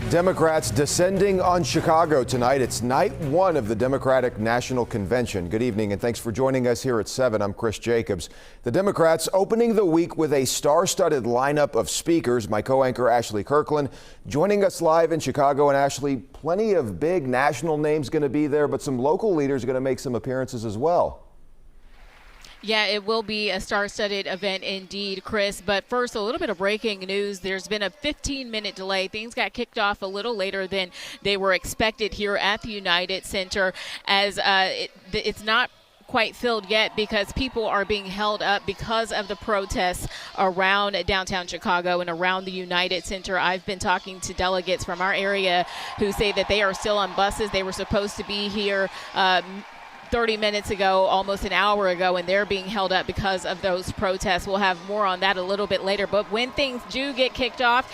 Democrats descending on Chicago tonight. It's night one of the Democratic National Convention. Good evening and thanks for joining us here at 7. I'm Chris Jacobs. The Democrats opening the week with a star-studded lineup of speakers. My co-anchor Ashley Kirkland joining us live in Chicago. And Ashley, plenty of big national names going to be there, but some local leaders are going to make some appearances as well. Yeah, it will be a star-studded event indeed, Chris. But first, a little bit of breaking news. There's been a 15-minute delay. Things got kicked off a little later than they were expected here at the United Center, as it's not quite filled yet because people are being held up because of the protests around downtown Chicago and around the United Center. I've been talking to delegates from our area who say that they are still on buses. They were supposed to be here 30 minutes ago, almost an hour ago, and they're being held up because of those protests. We'll have more on that a little bit later. But when things do get kicked off,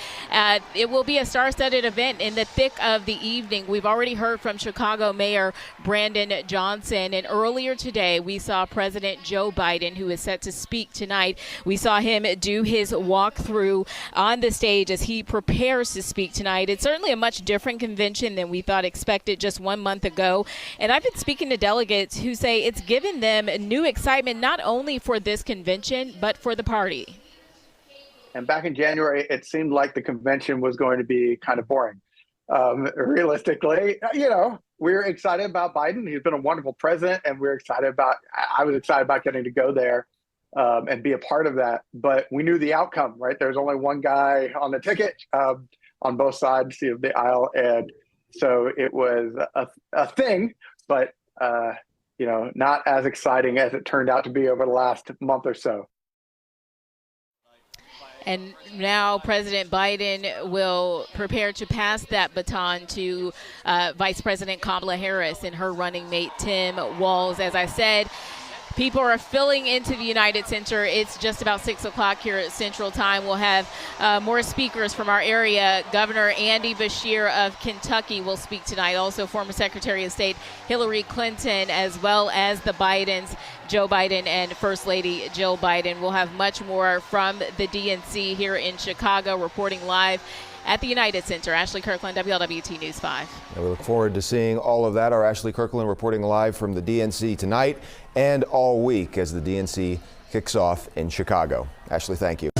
it will be a star-studded event in the thick of the evening. We've already heard from Chicago Mayor Brandon Johnson, and earlier today we saw President Joe Biden, who is set to speak tonight. We saw him do his walkthrough on the stage as he prepares to speak tonight. It's certainly a much different convention than we thought expected just 1 month ago. And I've been speaking to delegates who say it's given them new excitement, not only for this convention, but for the party. And back in January, it seemed like the convention was going to be kind of boring. Realistically, we're excited about Biden. He's been a wonderful president, and I was excited about getting to go there and be a part of that. But we knew the outcome, right? There's only one guy on the ticket on both sides of the aisle. And so it was a thing, but not as exciting as it turned out to be over the last month or so. And now President Biden will prepare to pass that baton to Vice President Kamala Harris and her running mate, Tim Walz. As I said, people are filling into the United Center. It's just about 6 o'clock here at Central Time. We'll have more speakers from our area. Governor Andy Beshear of Kentucky will speak tonight. Also, former Secretary of State Hillary Clinton, as well as the Bidens, Joe Biden and First Lady Jill Biden. We'll have much more from the DNC here in Chicago, reporting live at the United Center. Ashley Kirkland, WLWT News 5. And we look forward to seeing all of that. Our Ashley Kirkland reporting live from the DNC tonight and all week as the DNC kicks off in Chicago. Ashley, thank you.